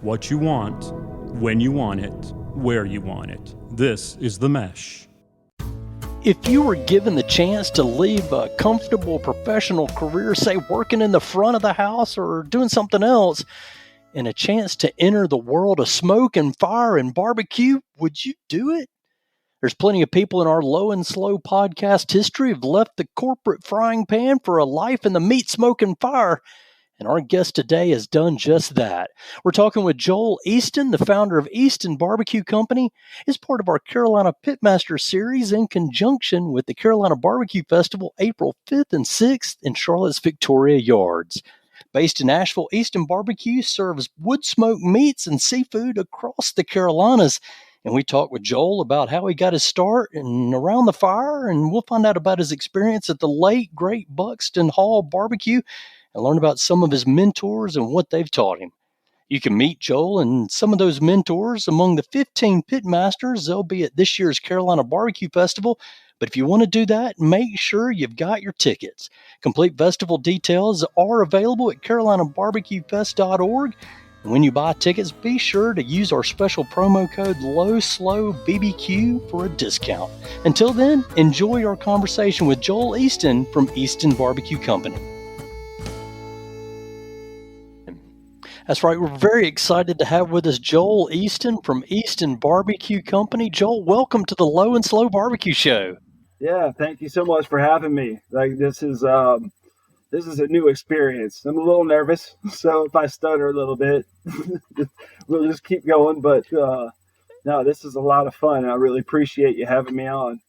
what you want, when you want it, where you want it. This is The Mesh. If you were given the chance to leave a comfortable professional career, say working in the front of the house or doing something else, and a chance to enter the world of smoke and fire and barbecue, would you do it? There's plenty of people in our Low and Slow podcast history who've left the corporate frying pan for a life in the meat, smoke, and fire. And our guest today has done just that. We're talking with Joel Easton, the founder of Easton Barbecue Company. It's part of our Carolina Pitmaster series in conjunction with the Carolina Barbecue Festival, April 5th and 6th in Charlotte's Victoria Yards. Based in Asheville, Easton Barbecue serves wood-smoked meats and seafood across the Carolinas. And we talked with Joel about how he got his start and around the fire, and we'll find out about his experience at the late, great Buxton Hall Barbecue and learn about some of his mentors and what they've taught him. You can meet Joel and some of those mentors among the 15 Pitmasters. They'll be at this year's Carolina Barbecue Festival. But if you want to do that, make sure you've got your tickets. Complete festival details are available at carolinabarbecuefest.org. And when you buy tickets, be sure to use our special promo code LOWSLOWBBQ for a discount. Until then, enjoy our conversation with Joel Easton from Easton Barbecue Company. That's right. We're very excited to have with us Joel Easton from Easton Barbecue Company. Joel, welcome to the Low and Slow Barbecue Show. Yeah, thank you so much for having me. This is a new experience. I'm a little nervous, so if I stutter a little bit, we'll just keep going. But no, this is a lot of fun. And I really appreciate you having me on.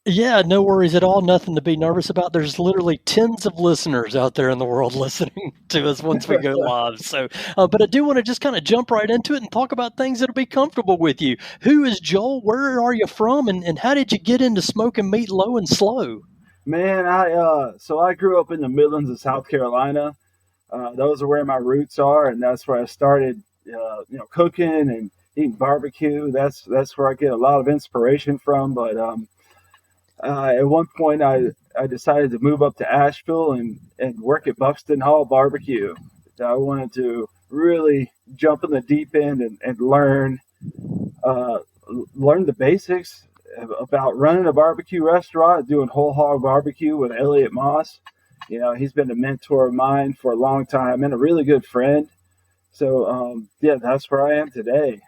Yeah, no worries at all. Nothing to be nervous about. There's literally tens of listeners out there in the world listening to us once we go live. So, but I do want to just kind of jump right into it and talk about things that'll be comfortable with you. Who is Joel? Where are you from? And how did you get into smoking meat low and slow? Man, I grew up in the Midlands of South Carolina. Those are where my roots are, and that's where I started, cooking and eating barbecue. That's where I get a lot of inspiration from. But at one point, I decided to move up to Asheville and work at Buxton Hall Barbecue. I wanted to really jump in the deep end and learn the basics about running a barbecue restaurant, doing whole hog barbecue with Elliot Moss. You know, he's been a mentor of mine for a long time and a really good friend. So, that's where I am today.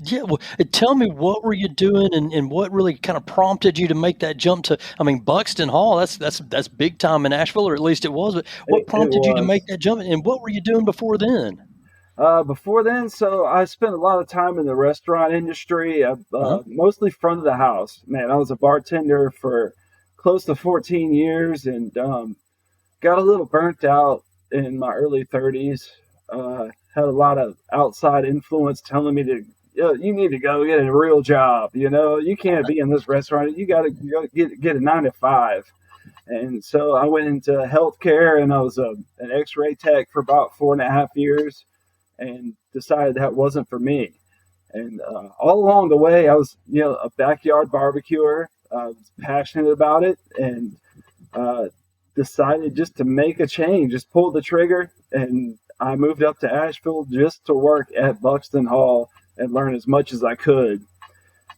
Yeah, well, tell me, what were you doing and what really kind of prompted you to make that jump to, Buxton Hall, that's big time in Asheville, or at least it was, but what prompted you to make that jump, and what were you doing before then? So I spent a lot of time in the restaurant industry, mostly front of the house. Man, I was a bartender for close to 14 years and got a little burnt out in my early 30s. Had a lot of outside influence telling me to, you need to go get a real job. You know, you can't be in this restaurant. You got to get a 9-to-5. And so I went into healthcare, and I was an X-ray tech for about 4.5 years, and decided that wasn't for me. And all along the way, I was, a backyard barbecuer. I was passionate about it, and decided just to make a change, just pull the trigger, and I moved up to Asheville just to work at Buxton Hall and learn as much as I could.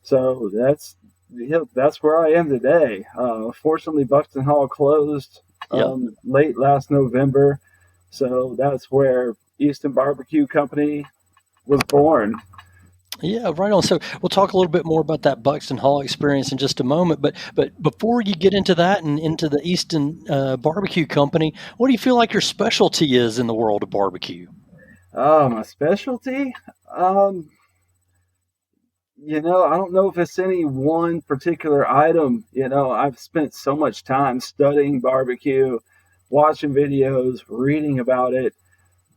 So that's where I am today. Fortunately, Buxton Hall closed late last November, so that's where Easton Barbecue Company was born. Yeah, right on. So we'll talk a little bit more about that Buxton Hall experience in just a moment. But before you get into that and into the Easton Barbecue Company, what do you feel like your specialty is in the world of barbecue? My specialty? I don't know if it's any one particular item. I've spent so much time studying barbecue, watching videos, reading about it.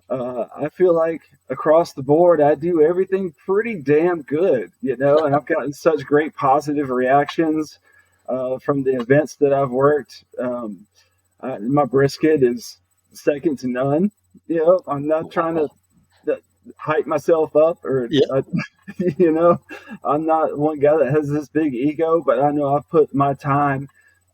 I feel like across the board, I do everything pretty damn good, and I've gotten such great positive reactions from the events that I've worked. My brisket is second to none. I'm not trying to hype myself up or, I'm not one guy that has this big ego, but I know I've put my time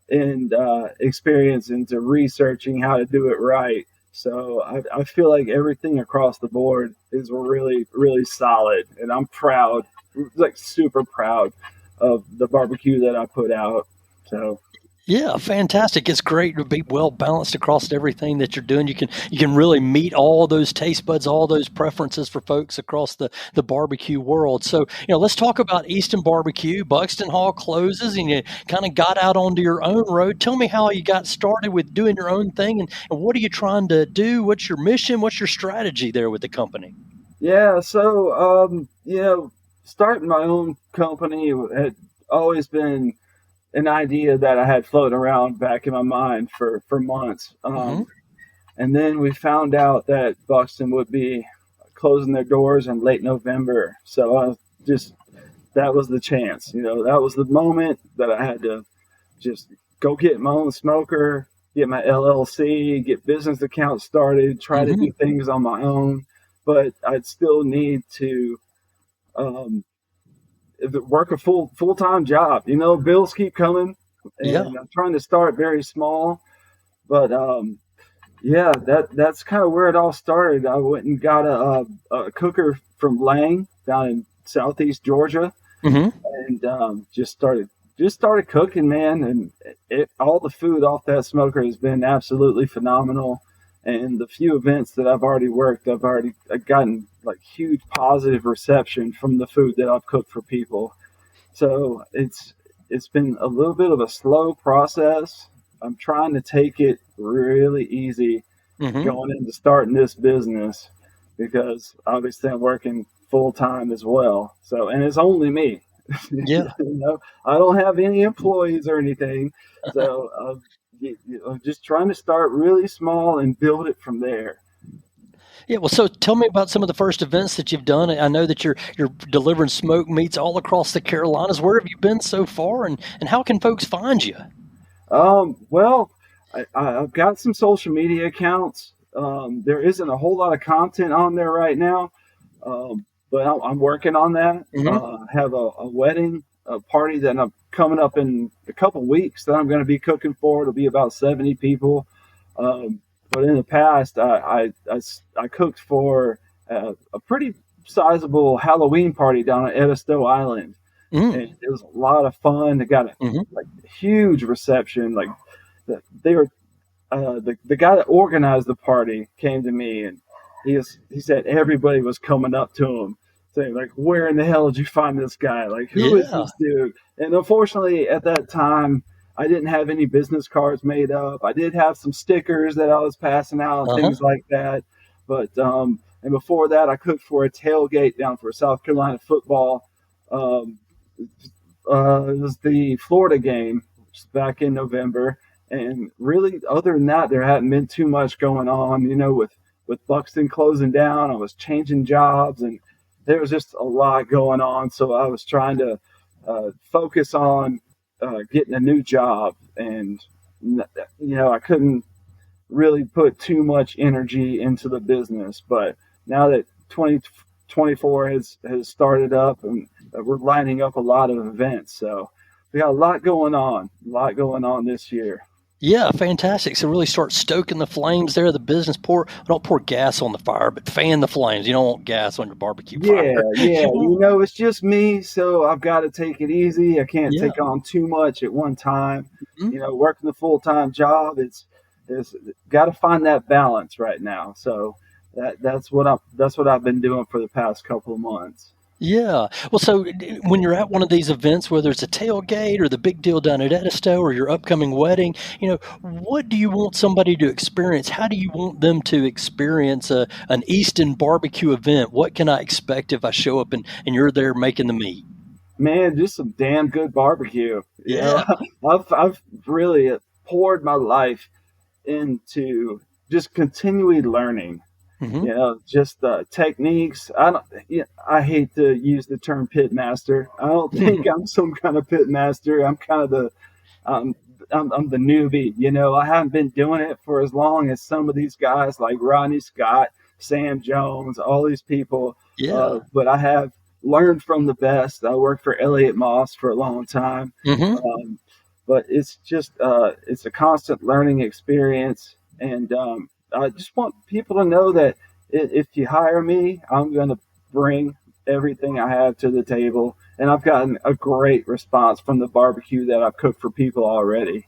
and experience into researching how to do it right. So I feel like everything across the board is really, really solid. And I'm proud, like super proud of the barbecue that I put out. So Yeah, fantastic. It's great to be well balanced across everything that you're doing. You can really meet all those taste buds, all those preferences for folks across the barbecue world. So, let's talk about Easton Barbecue. Buxton Hall closes and you kind of got out onto your own road. Tell me how you got started with doing your own thing and what are you trying to do? What's your mission? What's your strategy there with the company? yeah, so starting my own company had always been an idea that I had floating around back in my mind for months. Hmm. And then we found out that Buxton would be closing their doors in late November. So I just that was the chance. That was the moment that I had to just go get my own smoker, get my LLC, get business accounts started, try to Hmm. do things on my own. But I'd still need to um, work a full time job. Bills keep coming, Yeah. and I'm trying to start very small. But yeah, that's kind of where it all started. I went and got a cooker from Lang down in southeast Georgia, Hmm. and just started cooking, man. And all the food off that smoker has been absolutely phenomenal. And the few events that I've already worked, I've gotten like huge positive reception from the food that I've cooked for people. So it's been a little bit of a slow process. I'm trying to take it really easy Hmm. going into starting this business because obviously I'm working full time as well. So and it's only me. Yeah. I don't have any employees or anything. So I'm just trying to start really small and build it from there. Yeah, well, so tell me about some of the first events that you've done. I know that you're delivering smoked meats all across the Carolinas. Where have you been so far, and how can folks find you? Well, I've got some social media accounts. There isn't a whole lot of content on there right now, but I'm working on that. Hmm. I have a wedding a party that I'm coming up in a couple weeks that I'm going to be cooking for. It'll be about 70 people. Um, but in the past, I cooked for a pretty sizable Halloween party down at Edisto Island, Mm. and it was a lot of fun. They got a Hmm. like huge reception. Like they were the guy that organized the party came to me and he said everybody was coming up to him saying like, where in the hell did you find this guy? Like, who is Yeah. this dude? And unfortunately at that time I didn't have any business cards made up. I did have some stickers that I was passing out and Uh-huh. things like that. But and before that I cooked for a tailgate down for South Carolina football. um, it was the Florida game back in November, and really, other than that, there hadn't been too much going on. With Buxton closing down, I was changing jobs, and there was just a lot going on. So I was trying to focus on getting a new job, and I couldn't really put too much energy into the business. But now that 2024 has started up, and we're lining up a lot of events, so we got a lot going on this year. Yeah, fantastic. So really start stoking the flames there of the business. Don't pour gas on the fire, but fan the flames. You don't want gas on your barbecue fire. Yeah, yeah, it's just me, so I've got to take it easy. I can't Yeah. take on too much at one time. Mhm. Working the full-time job, it's got to find that balance right now. So that's what I've been doing for the past couple of months. Yeah. Well, so when you're at one of these events, whether it's a tailgate or the big deal down at Edisto or your upcoming wedding, what do you want somebody to experience? How do you want them to experience an Easton barbecue event? What can I expect if I show up and you're there making the meat? Man, just some damn good barbecue. Yeah. I've really poured my life into just continually learning. Hmm. Just techniques. I hate to use the term pitmaster. I don't think I'm some kind of pitmaster. I'm kind of um, I'm the newbie. I haven't been doing it for as long as some of these guys like Rodney Scott, Sam Jones, all these people. Yeah. But I have learned from the best. I worked for Elliott Moss for a long time. Hmm. But it's just it's a constant learning experience, and I just want people to know that if you hire me, I'm going to bring everything I have to the table. And I've gotten a great response from the barbecue that I've cooked for people already.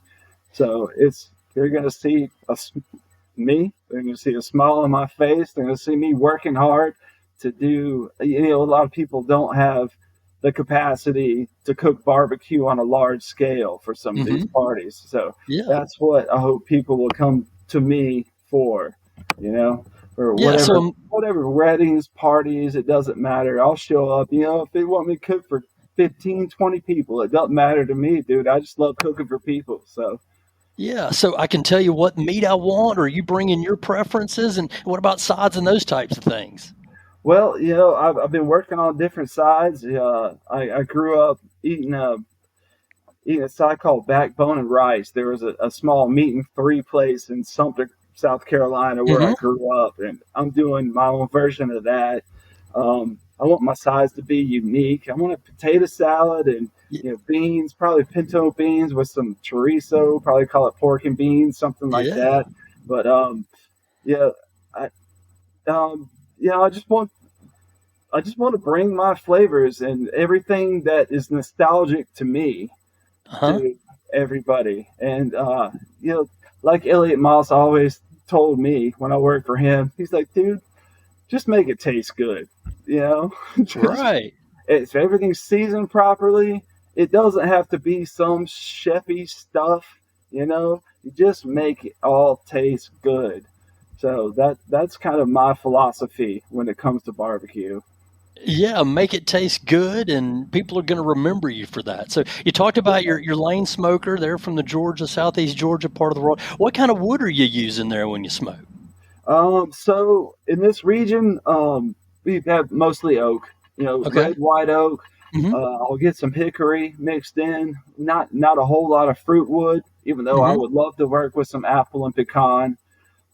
So they're going to see me. They're going to see a smile on my face. They're going to see me working hard to do. A lot of people don't have the capacity to cook barbecue on a large scale for some of these parties. So that's what I hope people will come to me for, or whatever weddings, parties, it doesn't matter. I'll show up, if they want me to cook for 15, 20 people, it doesn't matter to me, dude. I just love cooking for people. So yeah, so I can tell you what meat I want, or you bring in your preferences, and what about sides and those types of things? well, I've been working on different sides. I grew up eating a side called Backbone and Rice. There was a small meat and three place in Sumter, South Carolina, where I grew up, and I'm doing my own version of that. I want my sides to be unique. I want a potato salad and beans, probably pinto beans with some chorizo. Probably call it pork and beans, something like that. But yeah, I I just want to bring my flavors and everything that is nostalgic to me to everybody. And like Elliot Moss always told me when I worked for him, he's like, dude, just make it taste good. Right. If everything's seasoned properly, it doesn't have to be some chefy stuff. You just make it all taste good. So that's kind of my philosophy when it comes to barbecue. Yeah, make it taste good, and people are going to remember you for that. So you talked about your lane smoker there from the Southeast Georgia part of the world. What kind of wood are you using there when you smoke? So in this region, we have mostly oak. Red, white oak. I'll get some hickory mixed in. Not a whole lot of fruit wood, even though I would love to work with some apple and pecan.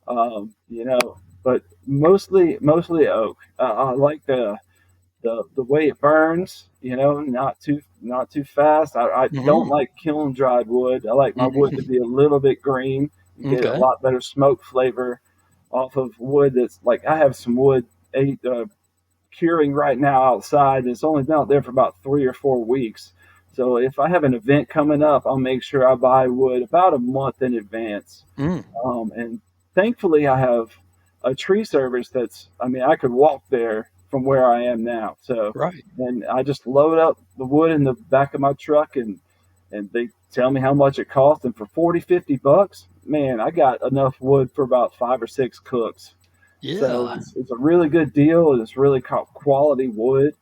But mostly oak. I like the way it burns, not too fast. I don't like kiln dried wood. I like my wood to be a little bit green. You get a lot better smoke flavor off of wood. That's like, I have some wood curing right now outside, and it's only been out there for about 3 or 4 weeks. So if I have an event coming up, I'll make sure I buy wood about a month in advance. And thankfully I have a tree service I could walk there from where I am now. So, and I just load up the wood in the back of my truck, and they tell me how much it costs. And for $40-$50, man, I got enough wood for about 5 or 6 cooks. Yeah. So it's a really good deal. It's really quality wood.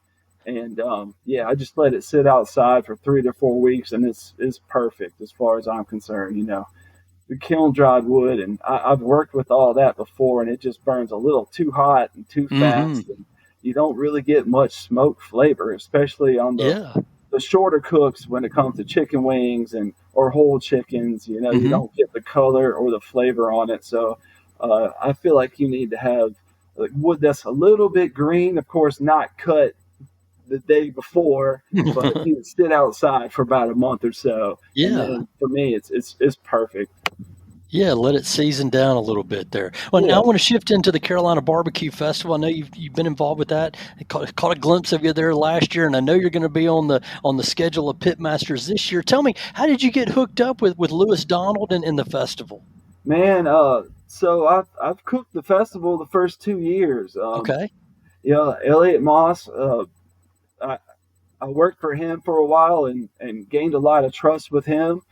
And I just let it sit outside for 3 to 4 weeks, and it's perfect as far as I'm concerned. The kiln dried wood, and I've worked with all that before, and it just burns a little too hot and too fast. And you don't really get much smoke flavor, especially on the shorter cooks when it comes to chicken wings or whole chickens. You don't get the color or the flavor on it. So I feel like you need to have wood that's a little bit green, of course, not cut the day before, but you sit outside for about a month or so. Yeah. And then for me, it's perfect. Yeah, let it season down a little bit there. Well, now I want to shift into the Carolina Barbecue Festival. I know you've been involved with that. I caught a glimpse of you there last year, and I know you're going to be on the schedule of Pitmasters this year. Tell me, how did you get hooked up with Lewis Donald and the festival? Man, so I've cooked the festival the first 2 years. Elliot Moss. I worked for him for a while and gained a lot of trust with him.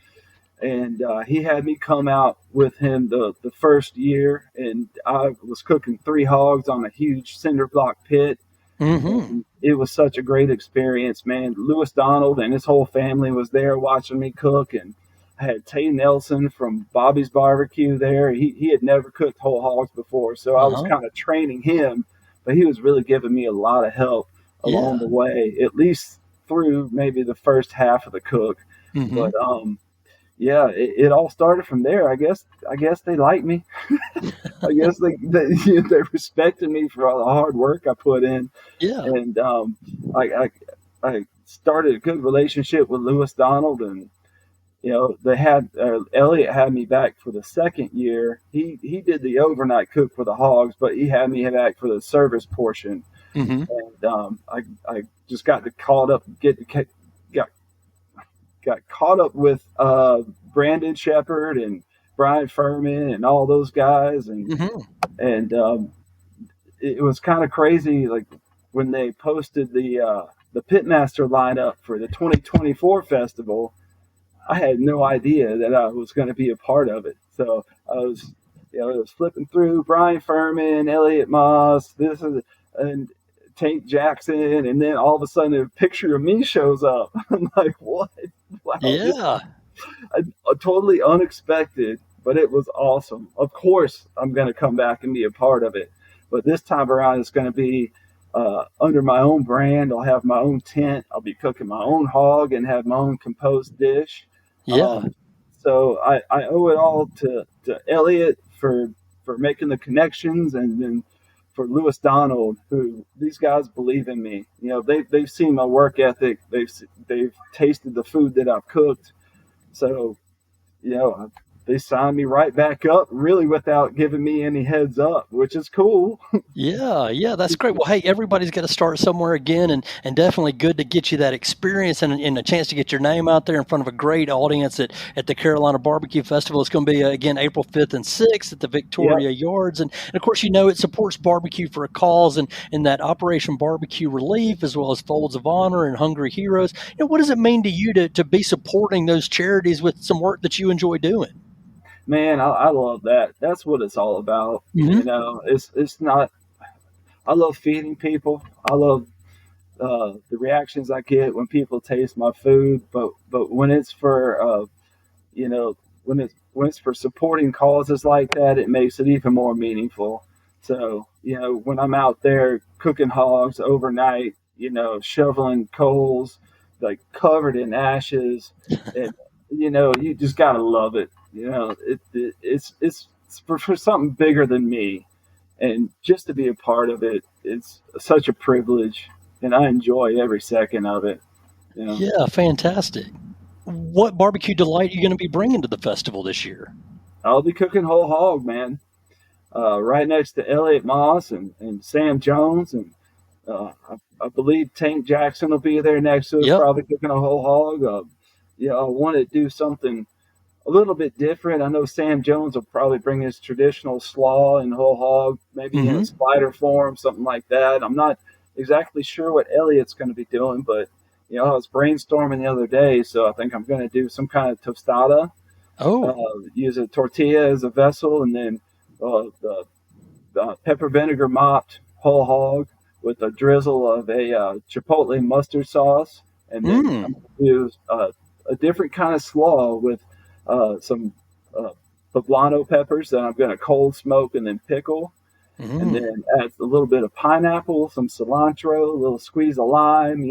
And he had me come out with him the first year, and I was cooking 3 hogs on a huge cinder block pit. It was such a great experience, man. Lewis Donald and his whole family was there watching me cook, and I had Tay Nelson from Bobby's Barbecue there. He had never cooked whole hogs before, so I was kind of training him, but he was really giving me a lot of help along the way, at least through maybe the first half of the cook. But it all started from there. I guess they like me. I guess they respected me for all the hard work I put in. Yeah. And I started a good relationship with Lewis Donald, and they had Elliot had me back for the second year. He did the overnight cook for the hogs, but he had me back for the service portion. Mm-hmm. And I just got caught up got got caught up with Brandon Shepard and Brian Furman and all those guys, Mm-hmm. and it was kind of crazy. Like when they posted the Pitmaster lineup for the 2024 festival, I had no idea that I was going to be a part of it. So I was flipping through Brian Furman, Elliot Moss, and Tank Jackson, and then all of a sudden a picture of me shows up. I'm like, what? Wow, Yeah. a totally unexpected, but it was awesome. Of course, I'm going to come back and be a part of it, but this time around it's going to be under my own brand. I'll have my own tent. I'll be cooking my own hog and have my own composed dish. Yeah. So I owe it all to Elliot for making the connections, and then for Lewis Donald, who these guys believe in me. They've seen my work ethic. They've tasted the food that I've cooked. So they signed me right back up, really without giving me any heads up, which is cool. Yeah, that's great. Well, hey, everybody's got to start somewhere again, and definitely good to get you that experience and a chance to get your name out there in front of a great audience at the Carolina Barbecue Festival. It's going to be, again, April 5th and 6th at the Victoria Yards. And of course, it supports Barbecue for a Cause and that Operation Barbecue Relief, as well as Folds of Honor and Hungry Heroes. What does it mean to you to be supporting those charities with some work that you enjoy doing? Man, I love that. That's what it's all about. Mm-hmm. It's not. I love feeding people. I love the reactions I get when people taste my food. But when it's for when it's for supporting causes like that, it makes it even more meaningful. So when I'm out there cooking hogs overnight, shoveling coals like covered in ashes, and you just gotta love it. It's for something bigger than me, and just to be a part of it, it's such a privilege, and I enjoy every second of it. Yeah, fantastic. What barbecue delight are you going to be bringing to the festival this year? I'll be cooking whole hog, man. Right next to Elliot Moss and Sam Jones, and I believe Tank Jackson will be there next to us, probably cooking a whole hog. I want to do something a little bit different. I know Sam Jones will probably bring his traditional slaw and whole hog, maybe in a spider form, something like that. I'm not exactly sure what Elliot's going to be doing, but I was brainstorming the other day, so I think I'm going to do some kind of tostada. Use a tortilla as a vessel, and then the pepper vinegar mopped whole hog with a drizzle of a chipotle mustard sauce, and then I'm going to use a different kind of slaw with some poblano peppers that I'm going to cold smoke and then pickle, and then add a little bit of pineapple, some cilantro, a little squeeze of lime.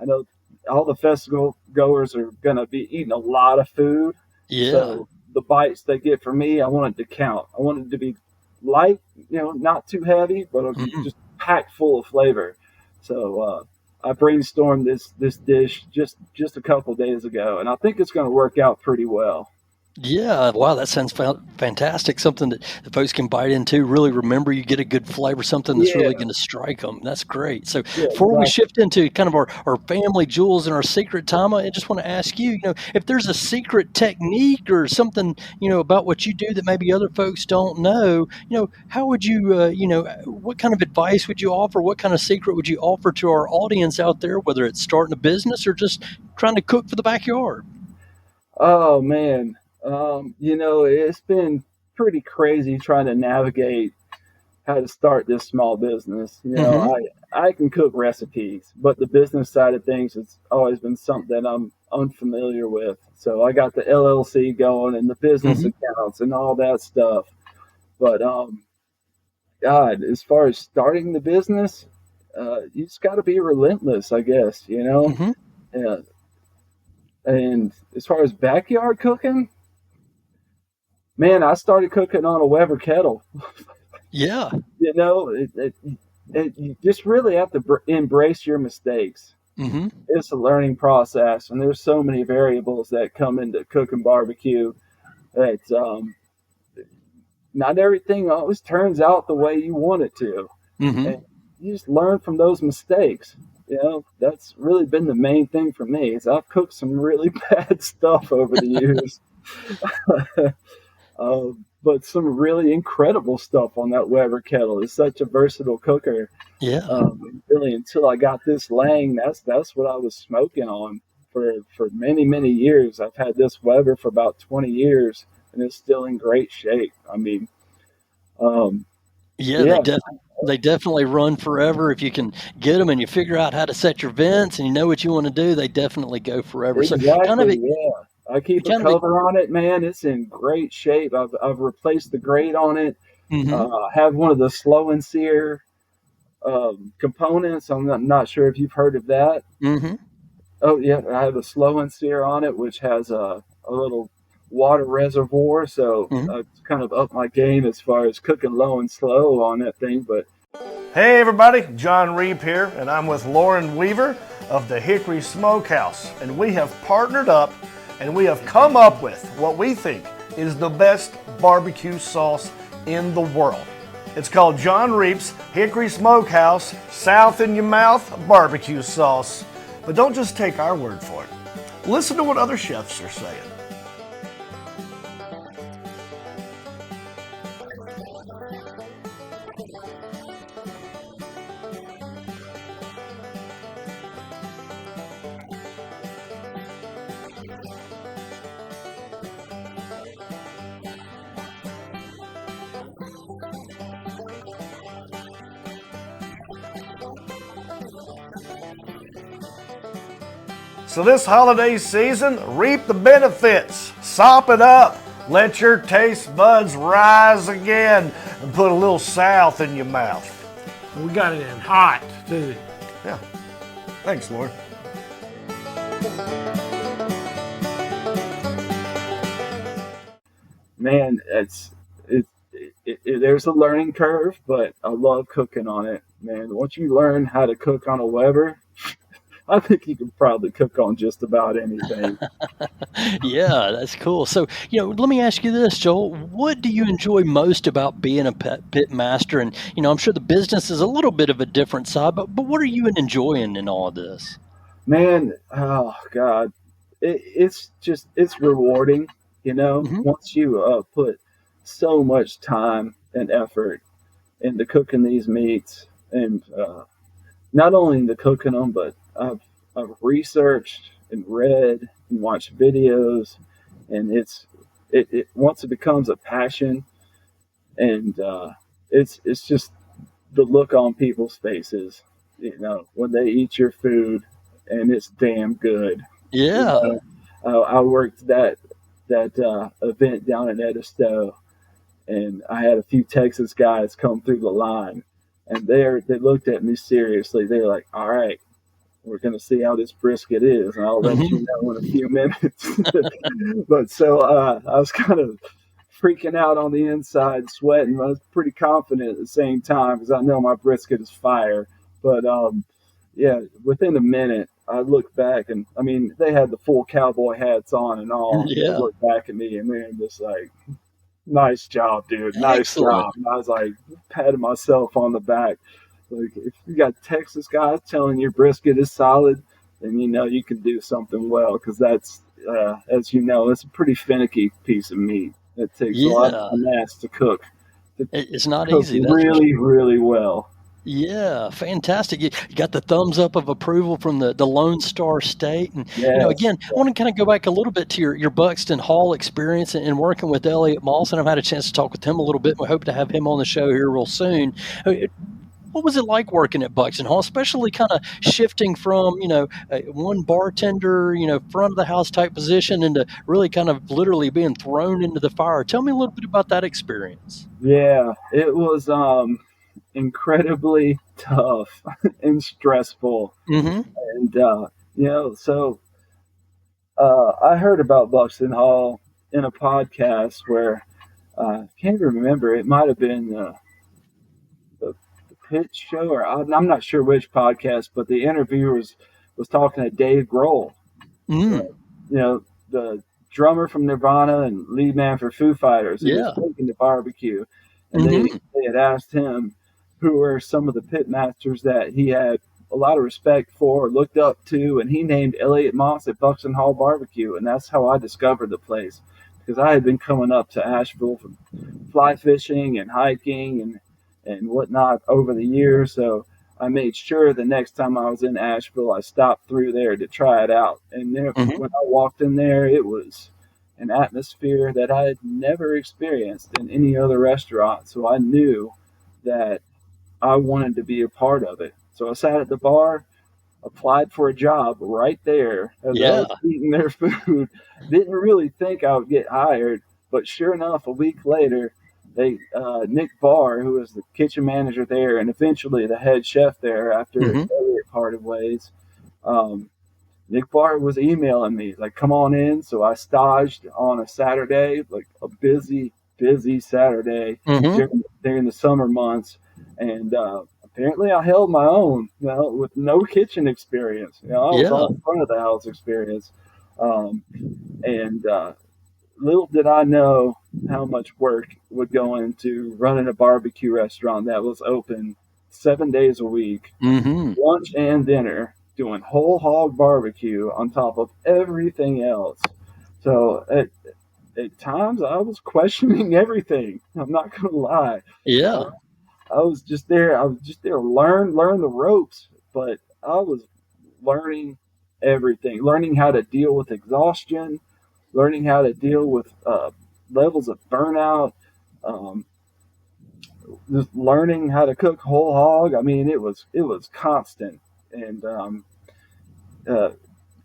I know all the festival goers are going to be eating a lot of food. Yeah. So the bites they get from me, I want it to count. I want it to be light, not too heavy, but just packed full of flavor. So I brainstormed this dish just a couple days ago, and I think it's going to work out pretty well. Yeah, wow, that sounds fantastic. Something that the folks can bite into, really remember, you get a good flavor, something that's really going to strike them. That's great. So before we shift into kind of our family jewels and our secret time, I just want to ask you, if there's a secret technique or something, about what you do that maybe other folks don't know, how would you, what kind of advice would you offer? What kind of secret would you offer to our audience out there, whether it's starting a business or just trying to cook for the backyard? Oh, man. It's been pretty crazy trying to navigate how to start this small business. I can cook recipes, but the business side of things has always been something that I'm unfamiliar with. So I got the LLC going and the business accounts and all that stuff. But God, as far as starting the business, you just got to be relentless, I guess. Yeah. And as far as backyard cooking, man, I started cooking on a Weber kettle. Yeah. You just really have to embrace your mistakes. Mm-hmm. It's a learning process, and there's so many variables that come into cooking barbecue that not everything always turns out the way you want it to. Mm-hmm. And you just learn from those mistakes. That's really been the main thing for me is I've cooked some really bad stuff over the years. uh, but some really incredible stuff on that Weber kettle. It's such a versatile cooker. Yeah. Really, until I got this Lang, that's what I was smoking on for many, many years. I've had this Weber for about 20 years, and it's still in great shape. I mean, um, Yeah, yeah, they definitely run forever if you can get them and you figure out how to set your vents and you know what you want to do. They definitely go forever. So kind of exactly. Yeah, I keep a kind of cover on it, man. It's in great shape. I've replaced the grate on it. mm-hmm, I have one of the slow and sear components. I'm not sure if you've heard of that. mm-hmm, Oh yeah, I have a slow and sear on it, which has a little water reservoir, so mm-hmm. it's kind of up my game as far as cooking low and slow on that thing. But Hey everybody, John Reep here, and I'm with Lauren Weaver of the Hickory Smokehouse, and we have partnered up and we have come up with what we think is the best barbecue sauce in the world. It's called John Reep's Hickory Smokehouse South in Your Mouth Barbecue Sauce. But don't just take our word for it. Listen to what other chefs are saying. So this holiday season, reap the benefits, sop it up, let your taste buds rise again, and put a little South in your mouth. We got it in hot, too. Yeah. Thanks, Lord. man, there's a learning curve, but I love cooking on it, man. Once you learn how to cook on a Weber, I think you can probably cook on just about anything. Yeah, that's cool. So, let me ask you this, Joel. What do you enjoy most about being a pit master? And, I'm sure the business is a little bit of a different side, but what are you enjoying in all of this? Man, oh God, it's rewarding, Hmm. once you put so much time and effort into cooking these meats, and not only into cooking them, but I've researched and read and watched videos, and it once it becomes a passion, and it's just the look on people's faces, when they eat your food, and it's damn good. You Yeah. know, I worked that event down in Edisto, and I had a few Texas guys come through the line, and they looked at me seriously. They're like, "All right, we're going to see how this brisket is, and I'll let Hmm. you know in a few minutes." But so I was kind of freaking out on the inside, sweating. I was pretty confident at the same time because I know my brisket is fire. But yeah, within a minute, I looked back, and I mean, they had the full cowboy hats on and all. And they Yeah. looked back at me, and they're just like, "Nice job, dude. Nice Excellent. job." And I was like, patting myself on the back. Like, if you got Texas guys telling your brisket is solid, then you can do something well, because that's, as you know, it's a pretty finicky piece of meat. It takes a lot Yeah. of mass to cook. To It's not cook easy, that's for really, sure. really well. Yeah, fantastic. You got the thumbs up of approval from the Lone Star State. And, Yes. again, I want to kind of go back a little bit to your Buxton Hall experience and working with Elliot Moss. And I've had a chance to talk with him a little bit. We hope to have him on the show here real soon. Uh, What was it like working at Buxton Hall, especially kind of shifting from, one bartender, front of the house type position into really kind of literally being thrown into the fire? Tell me a little bit about that experience. Yeah, it was incredibly tough and stressful. Mm-hmm. And, so I heard about Buxton Hall in a podcast where I can't remember. It might have been the Pitch Show, or I'm not sure which podcast, but the interviewer was was talking to Dave Grohl, Mm. the drummer from Nirvana and lead man for Foo Fighters, who Yeah. was taking the barbecue, and Mm-hmm. they had asked him who were some of the pitmasters that he had a lot of respect for, looked up to, and he named Elliott Moss at Buxton Hall Barbecue, and that's how I discovered the place, because I had been coming up to Asheville for fly fishing and hiking and whatnot over the years, so I made sure the next time I was in Asheville, I stopped through there to try it out. And there, Mm-hmm. when I walked in there, it was an atmosphere that I had never experienced in any other restaurant. So I knew that I wanted to be a part of it. So I sat at the bar, applied for a job right there as I Yeah. was eating their food. Didn't really think I would get hired, but sure enough, a week later, Nick Barr, who was the kitchen manager there and eventually the head chef there after Mm-hmm. Elliott parted ways, Nick Barr was emailing me like, "Come on in." So I staged on a Saturday, like a busy Saturday Mm-hmm. during the summer months, and apparently I held my own, with no kitchen experience. I was Yeah. all front of the house experience, and little did I know how much work would go into running a barbecue restaurant that was open 7 days a week, Mm-hmm. lunch and dinner, doing whole hog barbecue on top of everything else. So at times I was questioning everything. I'm not gonna lie. Yeah. I was just there. I was just there to learn the ropes, but I was learning everything, learning how to deal with exhaustion, learning how to deal with levels of burnout, um, just learning how to cook whole hog. I mean, it was constant and uh,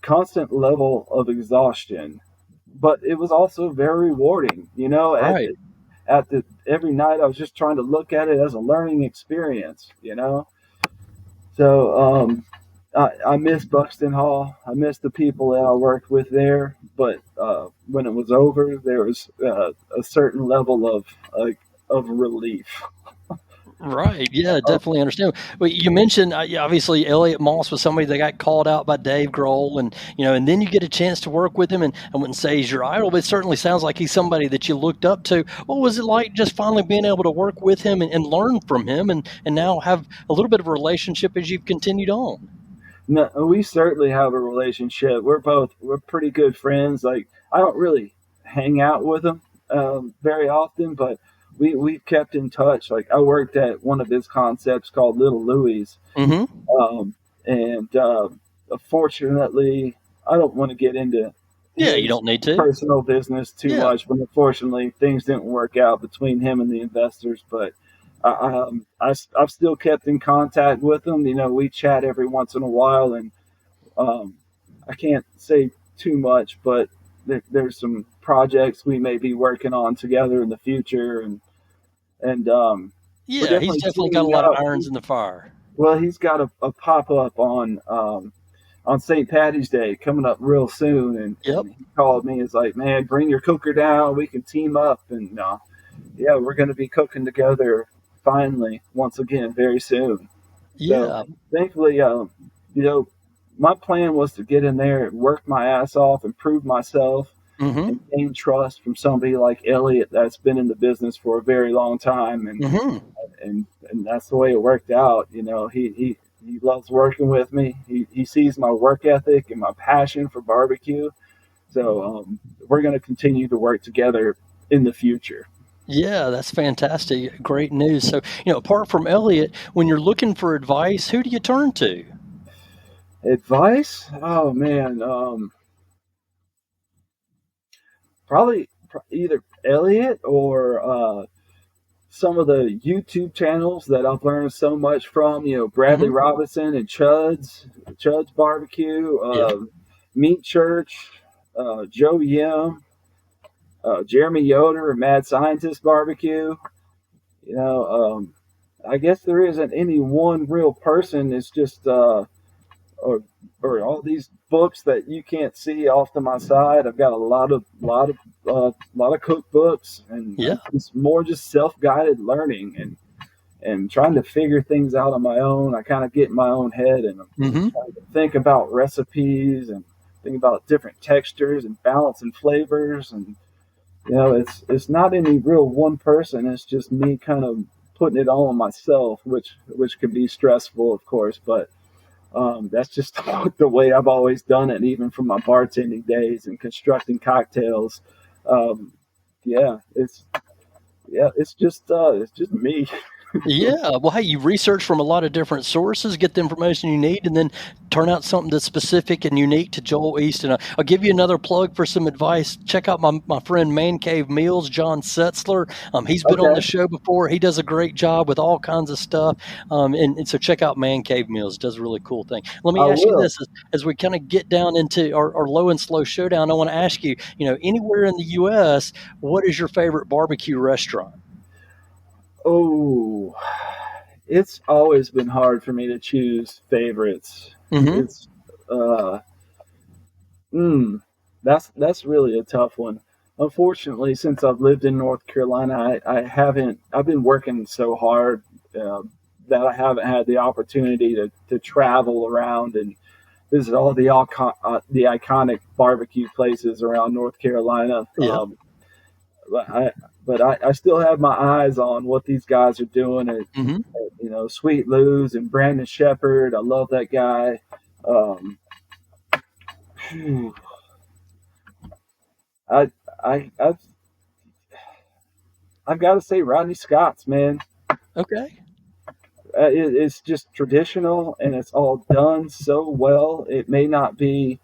constant level of exhaustion, but it was also very rewarding. Right. At the every night I was just trying to look at it as a learning experience. So I miss Buxton Hall. I miss the people that I worked with there. But when it was over, there was a certain level of relief. Right. Yeah, definitely understand. Well, you mentioned yeah, obviously Elliott Moss was somebody that got called out by Dave Grohl, and then you get a chance to work with him. And I wouldn't say he's your idol, but it certainly sounds like he's somebody that you looked up to. What was it like just finally being able to work with him and learn from him, and now have a little bit of a relationship as you've continued on? No, we certainly have a relationship. We're pretty good friends. Like I don't really hang out with him very often, but we've kept in touch. Like I worked at one of his concepts called Little Louie's, Mm-hmm. and fortunately, I don't want to get into Yeah, you his don't need to. personal business too Yeah. much, but unfortunately, things didn't work out between him and the investors. But I've still kept in contact with him. We chat every once in a while, and I can't say too much, but there's some projects we may be working on together in the future, and we're Yeah, he's definitely definitely got a teaming lot of up. irons in the fire. Well, he's got a pop up on St. Patty's Day coming up real soon, Yep. and he called me. He's like, "Man, bring your cooker down. We can team up." And yeah, we're going to be cooking together finally once again very soon. So Yeah. thankfully, my plan was to get in there and work my ass off and prove myself Mm-hmm. and gain trust from somebody like Elliott that's been in the business for a very long time, and Mm-hmm. and and that's the way it worked out. He loves working with me. He sees my work ethic and my passion for barbecue. So we're going to continue to work together in the future. Yeah, that's fantastic. Great news. So, apart from Elliot, when you're looking for advice, who do you turn to? Advice? Oh man, probably either Elliott or some of the YouTube channels that I've learned so much from. Bradley Hmm. Robinson and Chud's Barbecue, Yeah. Meat Church, Joe Yim, Jeremy Yoder, and Mad Scientist Barbecue. I guess there isn't any one real person. It's just or all these books that you can't see off to my side. I've got a lot of cookbooks, and Yeah. it's more just self guided learning and trying to figure things out on my own. I kind of get in my own head and I'm Mm-hmm. trying to think about recipes and think about different textures and balance and flavors. And, it's not any real one person. It's just me kind of putting it all on myself, which can be stressful, of course, but that's just the way I've always done it, even from my bartending days and constructing cocktails. Um, yeah, it's just me. Yeah. Well, hey, you research from a lot of different sources, get the information you need, and then turn out something that's specific and unique to Joel Easton. I'll give you another plug for some advice. Check out my friend Man Cave Meals, John Setzler. He's been on the Okay, show before. He does a great job with all kinds of stuff. And so check out Man Cave Meals. It does a really cool thing. Let me I ask you will. this as we kind of get down into our low and slow showdown. I want to ask you, anywhere in the U.S., what is your favorite barbecue restaurant? Oh, it's always been hard for me to choose favorites. Mm-hmm. It's uh, mm, that's really a tough one. Unfortunately, since I've lived in North Carolina, I haven't. I've been working so hard uh, that I haven't had the opportunity to travel around and visit all the iconic barbecue places around North Carolina. Yeah. But I still have my eyes on what these guys are doing at, Mm-hmm. Sweet Lou's and Brandon Shepherd. I love that guy. Um, I I I've got to say Rodney Scott's, man. Okay. It's just traditional and it's all done so well. It may not be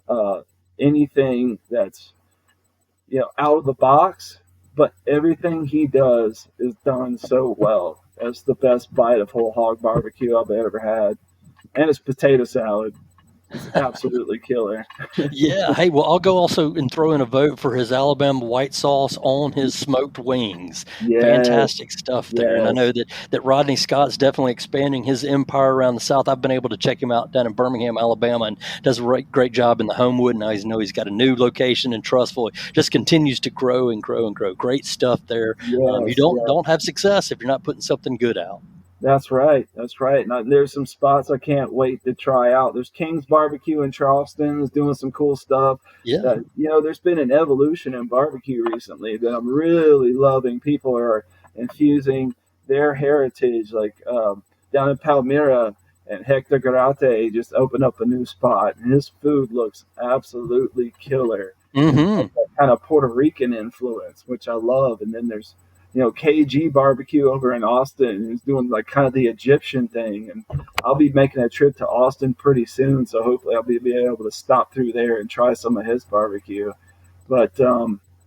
uh, anything that's out of the box, but everything he does is done so well. It's the best bite of whole hog barbecue I've ever had, and his potato salad is absolutely killer. Yeah. Hey, well, I'll go also and throw in a vote for his Alabama white sauce on his smoked wings. Yes, Fantastic stuff there. And I yes, know that Rodney Scott's definitely expanding his empire around the South. I've been able to check him out down in Birmingham, Alabama, and does a great job in the Homewood. And I know he's got a new location in Trustful. Just continues to grow and grow and grow. Great stuff there. You yes, yeah. don't have success if you're not putting something good out. That's right. That's right. Now, there's some spots I can't wait to try out. There's King's Barbecue in Charleston is doing some cool stuff. Yeah. There's been an evolution in barbecue recently that I'm really loving. People are infusing their heritage, like down in Palmyra, and Hector Garate just opened up a new spot, and his food looks absolutely killer. And it's Mm-hmm. got that kind of Puerto Rican influence, which I love. And then there's KG Barbecue over in Austin, who's doing like kind of the Egyptian thing. And I'll be making a trip to Austin pretty soon, so hopefully I'll be able to stop through there and try some of his barbecue. But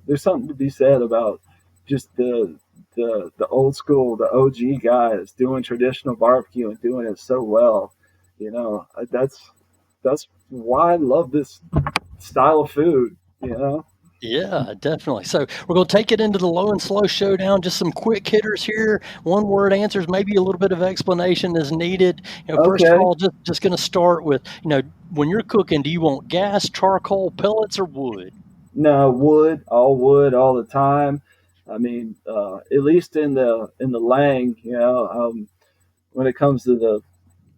there's something to be said about just the old school, the OG guys doing traditional barbecue and doing it so well. That's why I love this style of food. Yeah, definitely. So we're going to take it into the low and slow showdown. Just some quick hitters here. One word answers, maybe a little bit of explanation is needed. First of Okay. all, just going to start with, when you're cooking, do you want gas, charcoal, pellets, or wood? No, wood all the time. I mean, at least in the Lang, when it comes to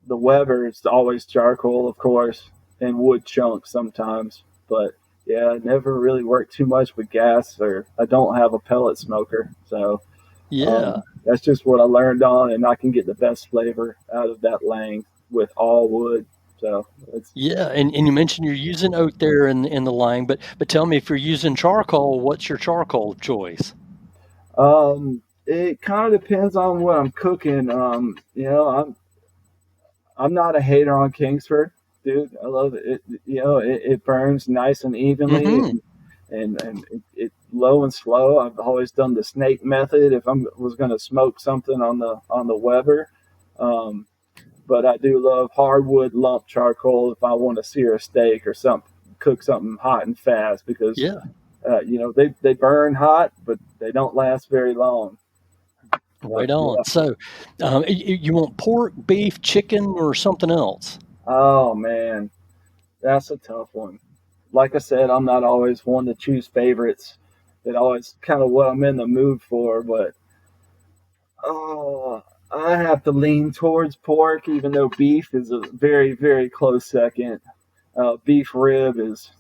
the Weber, it's always charcoal, of course, and wood chunks sometimes. But yeah, I never really worked too much with gas, or I don't have a pellet smoker, so Yeah, that's just what I learned on, and I can get the best flavor out of that Lang with all wood. So it's yeah. And you mentioned you're using oak there in the line, but tell me if you're using charcoal, what's your charcoal choice? it kind of depends on what I'm cooking. I'm not a hater on Kingsford, dude. I love it. It burns nice and evenly, Mm-hmm. and it low and slow. I've always done the snake method if I was going to smoke something on the Weber. Um, but I do love hardwood lump charcoal if I want to sear a steak or cook something hot and fast because Yeah, they burn hot, but they don't last very long. But right on. yeah, So, you want pork, beef, chicken, or something else? oh man, that's a tough one. Like I said, I'm not always one to choose favorites. It always kind of what I'm in the mood for. But oh, I have to lean towards pork, even though beef is a very, very close second. Beef rib is,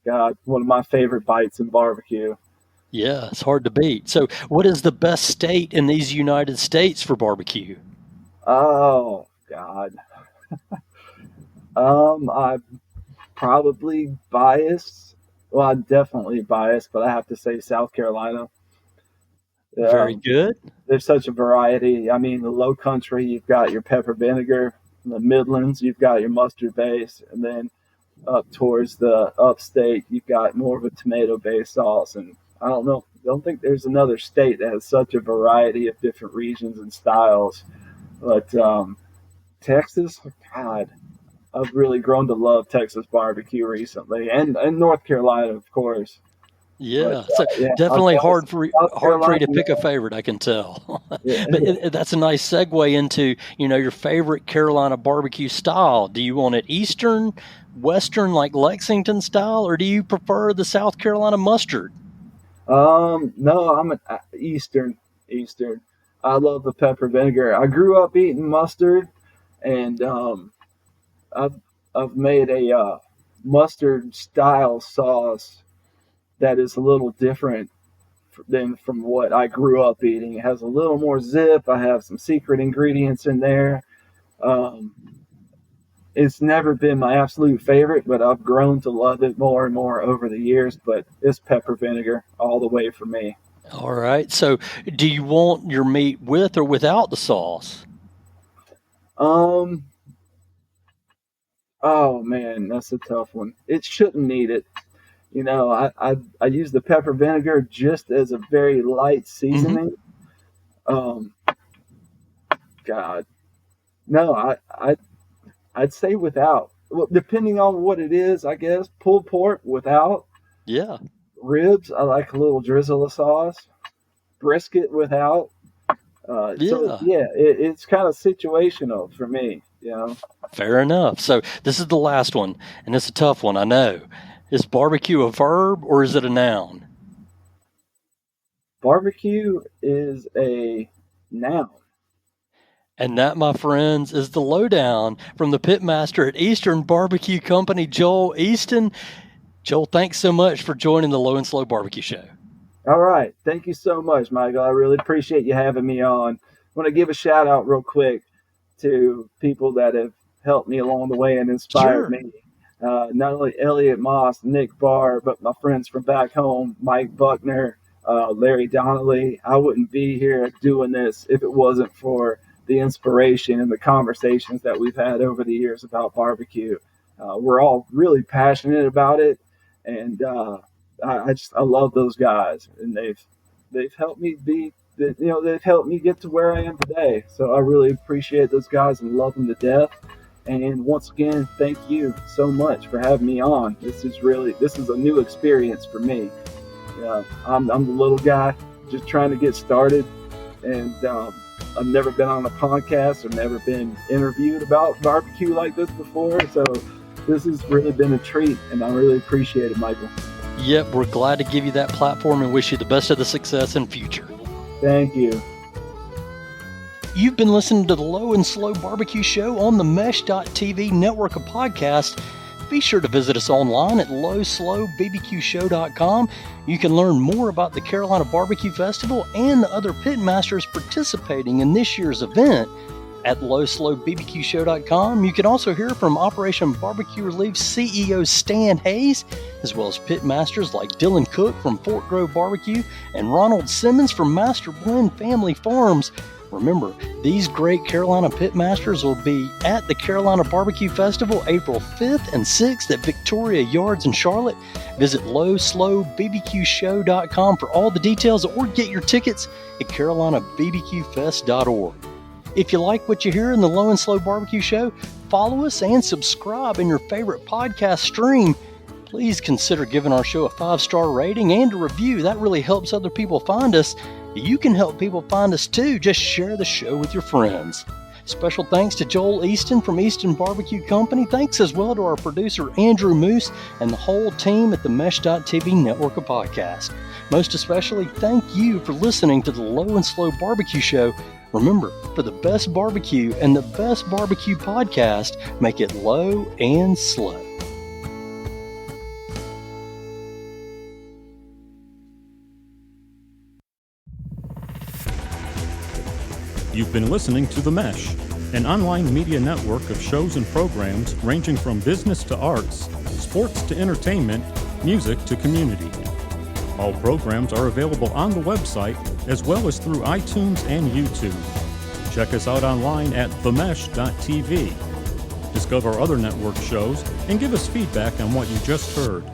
God, one of my favorite bites in barbecue. Yeah, it's hard to beat. So, what is the best state in these United States for barbecue? Oh, God. I'm probably biased. Well, I'm definitely biased, but I have to say South Carolina. Very good. There's such a variety. I mean, the low country, you've got your pepper vinegar. In the Midlands, you've got your mustard base. And then up towards the upstate, you've got more of a tomato-based sauce. And I don't think there's another state that has such a variety of different regions and styles. But Texas, God, I've really grown to love Texas barbecue recently, and North Carolina, of course. Yeah, But, so definitely hard for you to pick yeah. a favorite, I can tell. Yeah. But that's a nice segue into, your favorite Carolina barbecue style. Do you want it Eastern, Western, like Lexington style, or do you prefer the South Carolina mustard? No, I'm an Eastern. Eastern. I love the pepper vinegar. I grew up eating mustard, and I've made a mustard style sauce that is a little different than from what I grew up eating. It has a little more zip. I have some secret ingredients in there. It's never been my absolute favorite, but I've grown to love it more and more over the years. But it's pepper vinegar all the way for me. All right. So do you want your meat with or without the sauce? Oh man, that's a tough one. It shouldn't need it. I use the pepper vinegar just as a very light seasoning. God, no, I'd say without. Well, depending on what it is, I guess pulled pork without. Yeah. Ribs, I like a little drizzle of sauce. Brisket without. So it's kind of situational for me. Fair enough. So this is the last one, and it's a tough one, I know. Is barbecue a verb or is it a noun? Barbecue is a noun. And that, my friends, is the lowdown from the Pitmaster at Eastern Barbecue Company, Joel Easton. Joel, thanks so much for joining the Low and Slow Barbecue Show. All right. Thank you so much, Michael. I really appreciate you having me on. I want to give a shout out real quick to people that have helped me along the way and inspired me. Not only Elliot Moss, Nick Barr, but my friends from back home, Mike Buckner, Larry Donnelly. I wouldn't be here doing this if it wasn't for the inspiration and the conversations that we've had over the years about barbecue. We're all really passionate about it, and I love those guys, and they've helped me they've helped me get to where I am today. So I really appreciate those guys and love them to death. And once again, thank you so much for having me on. This is a new experience for me. I'm the little guy just trying to get started, and I've never been on a podcast or never been interviewed about barbecue like this before. So this has really been a treat, and I really appreciate it, Michael. Yep, we're glad to give you that platform and wish you the best of the success in future. Thank you. You've been listening to the Low and Slow Barbecue Show on the Mesh.tv network of podcasts. Be sure to visit us online at lowslowbbqshow.com. You can learn more about the Carolina Barbecue Festival and the other pitmasters participating in this year's event at lowslowbbqshow.com. You can also hear from Operation Barbecue Relief CEO Stan Hayes, as well as pitmasters like Dylan Cook from Fort Grove Barbecue and Ronald Simmons from Master Blend Family Farms. Remember, these great Carolina pitmasters will be at the Carolina Barbecue Festival April 5th and 6th at Victoria Yards in Charlotte. Visit lowslowbbqshow.com for all the details, or get your tickets at carolinabbqfest.org. If you like what you hear in the Low and Slow Barbecue Show, follow us and subscribe in your favorite podcast stream. Please consider giving our show a 5-star rating and a review. That really helps other people find us. You can help people find us too. Just share the show with your friends. Special thanks to Joel Easton from Easton Barbecue Company. Thanks as well to our producer Andrew Moose and the whole team at the Mesh.tv network of podcasts. Most especially, thank you for listening to the Low and Slow Barbecue Show, Remember, for the best barbecue and the best barbecue podcast, make it low and slow. You've been listening to The Mesh, an online media network of shows and programs ranging from business to arts, sports to entertainment, music to community. All programs are available on the website as well as through iTunes and YouTube. Check us out online at themesh.tv. Discover other network shows and give us feedback on what you just heard.